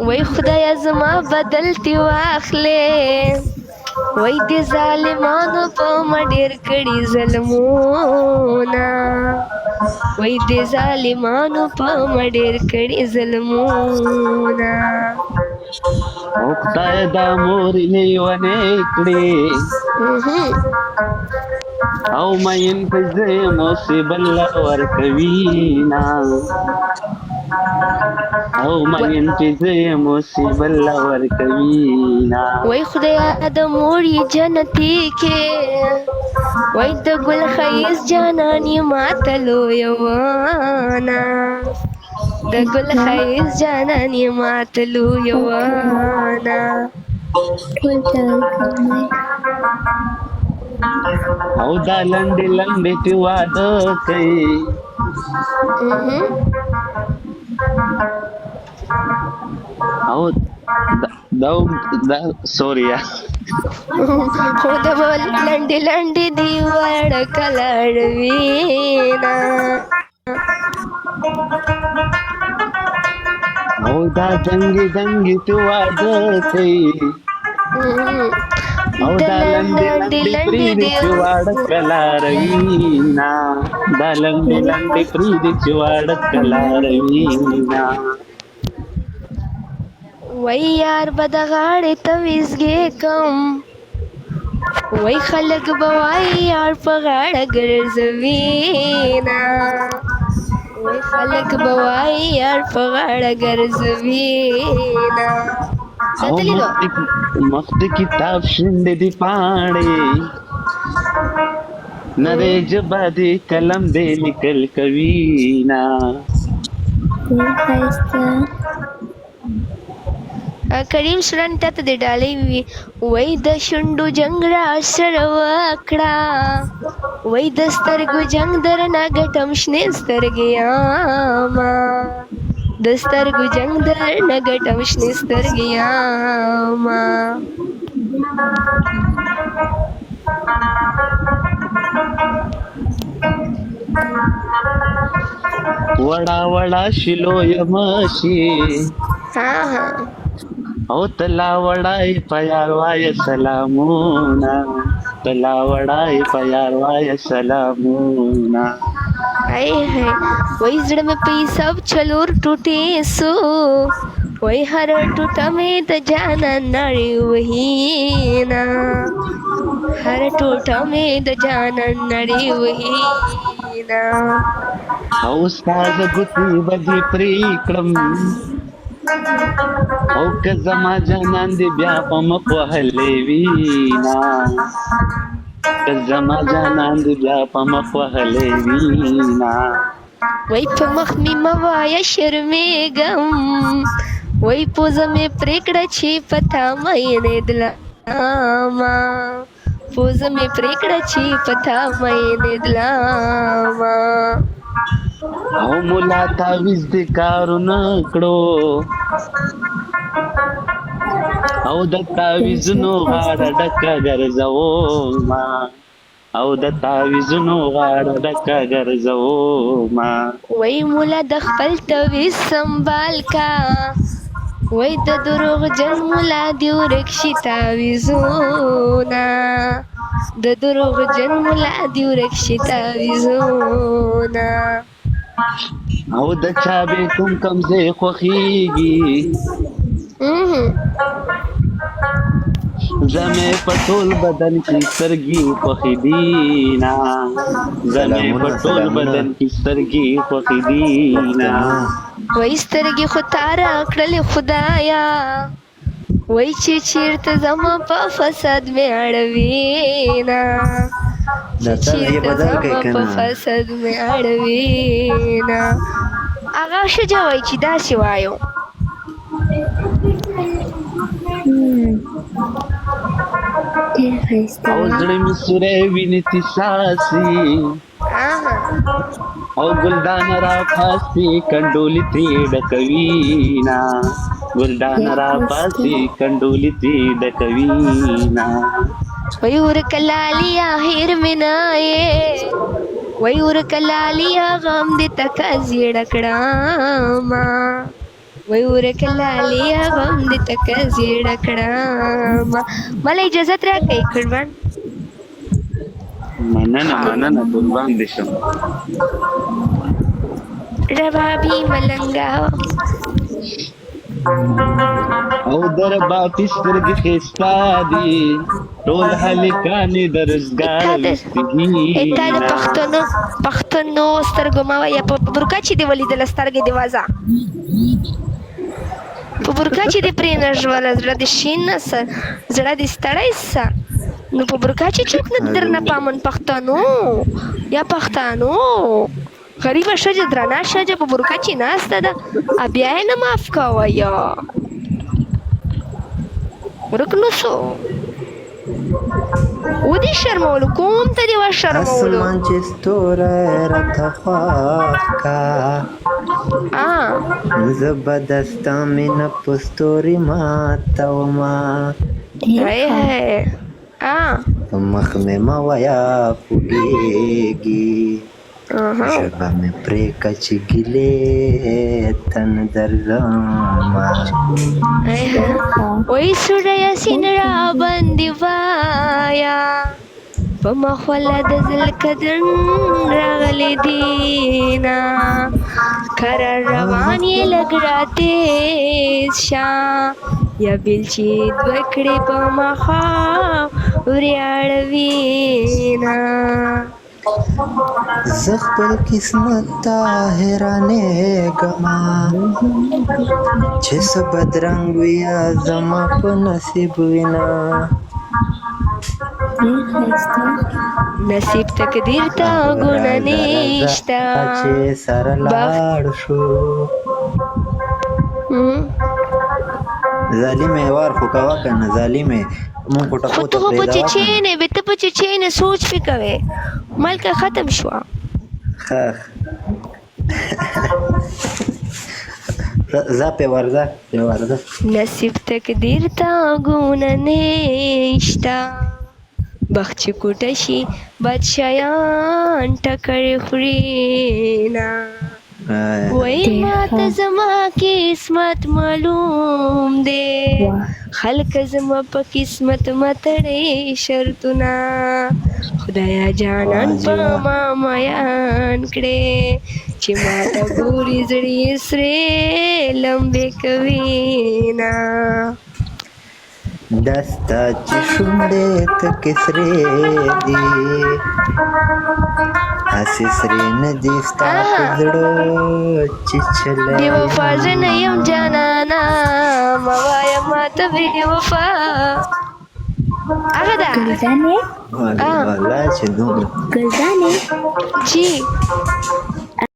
وای خدای زما بدلتي واخلې، وای دې ظالمانو په ما ډېر کړي ظلمونه، وای دې ظالمانو په ما ډېر کړي ظلمونه. او خدای دا مور لیونې کړې او مین پزې مصیبت ورکوینا، او مین پزې مصیبت ورکوینا. وای خدایا د مورې جنتي کې، وای د ګل ښایست جانانې ماته لویونه، د ګل ښایست جانانې ماته لویونه. او دا لنډې لنډې چې واده کوي او دا سوریا خو د لنډې لنډې دی وړه کلاړوینا، او دا دنګې دنګې چې واده کوي او دا لنډې لنډې پریدې چې واړه کلاروینا، دا لنډې لنډې پریدې چې واړه کلاروینا. وای یار به د غاړې ته ویزګې کم، وای خلک به وایي یار په غاړه ګرځوینا، وای خلک به وایي یار په غاړه ګرځوینا. او مخ د کتاب شونډې دي پاڼې، نرۍ ژبه دې قلم دې لیکل کوینا. کریم سورن ته د ډالۍ وي، وای د شونډو جنگ را سره وکړه، وای د سترګو جنگ درنه ګټم شنې سترګې یاما، د سترګو جنگ درنه ګټم شنې سترګې یاما. وړا وړا شلو یمشي او تلا وړای پیار وای سلامونا، تلا وړای پیار وای سلامونا. هاي هاي وای زړه مې په سب چلور ټوټې سو، وای هر ټوټه مې د جانان نړۍ وهینا، هر ټوټه مې د جانان نړۍ وهینا. او استاد ګوتې بدې پرې کړم او که زما جانان دې بیا په مخ وهلې وینا، که زما جانان دې بیا په مخ وهلې وینا. وای په مخ مې مه وایه شرمېږم، وای پوزه مې پرې کړه چې په تا مینېدلمه، پوزه مې پرې کړه چې په تا مینېدلمه. او مولا تعویز دې کارونه کړو او د تعویزونو غاړه ډکه ګرځوما، او د تعویزونو غاړه ډکه ګرځوما. وای مولا د خپل تعویز سنبال کا، وای د دروغ جن مولا دې ورک شي تعویزونه، د دروغ جن مولا دې ورک شي تعویزونه. او د چا به کوم ځای خوښیږي زمې په ټول بدن کې سترګې خوښې دینا، زمې په ټول بدن کې سترګې خوښې دینا. وای سترګې خو تا راکړلې خدایا، وای چې چېرته زما په فساد مې اړوینا، چې چېرته زما په فساد مې اړوینا. هغه ښځه وایي چې داسې وایو او زړه مې سوری ویني تساسي او ګلدان را پاسي کنډولې ترې ډکوینا، ګلدان را پاسي کنډولې ترې ډکوینا. وای ورکه لالیا هیر مې نه یې، وای ورکه لالیا غم دې تکه زیړه کړمه، وای ورک لالي غم دې تک زیړه کړم. مله اجازت راکړئ قربان. مننه قربان دي شم. ربابي ملنګا او در باتی سترګې ښایسته دي ټول هلکانې د روزګار تا د پښتنو سترګو ما وایه په برکا چې دې ولیدله سترګې دې وازه په برکا چې دې پرې نه ژوله زړه دې شین نه سه زړه دې ستړی سه نو په برکا چې څوک نه درنه پامن پښتنو یا پښتانو غریبه ښځه درنه ښځه په برکا چې ناسته ده بیا یې نه معاف کوه یا ورک نو سو ودې شرمولو کوم ته دې وشرمولو اسمان چې ستوری راته خوښ کا زه به د ستا مینه په ستوري ماتومه په مخ مې مه وایه خوږېږي ژبه مې پرېږده چې ګیلې ته نه درځمه وای سوره یاسین راباندې وایه په مخوله د ذوالقدر راغلی دینه کرار روان یې لږ راتېز شه یا بیلچې دوه کړې په مخه وریاړوینه زه خپل قسمت ته حیرانېږمه چې څه بدرنګ وي زما په نصیب وینه نصیب تقدیر ته ګونه نشته چې سره لاړ شو ظالمې وار خو کوه که نه ظالمې مونږ خو ټپو ته ته په چچینې به ته په چچینې سوچ پې کوې ملکه ختم شوه ځه پې ورځه نصیب تقدیر ته ګونه نشته بخت چې کوټه شي بادشاهیان ټکرې خوري نه وای ماته زما قسمت معلوم دی خلک زما په قسمت متړې شرطونه خدایا جانان په ما میان کړې چې ماته ګوري زړې سرې لمبې کوي نه دستا چې شونډې تکې سرې دي هسې سرې نه دي ستا په زړه چې چلی بې وفا زه نه یم جانانه مه وایه ماته بې وفا هغه ده والله چې دومره چی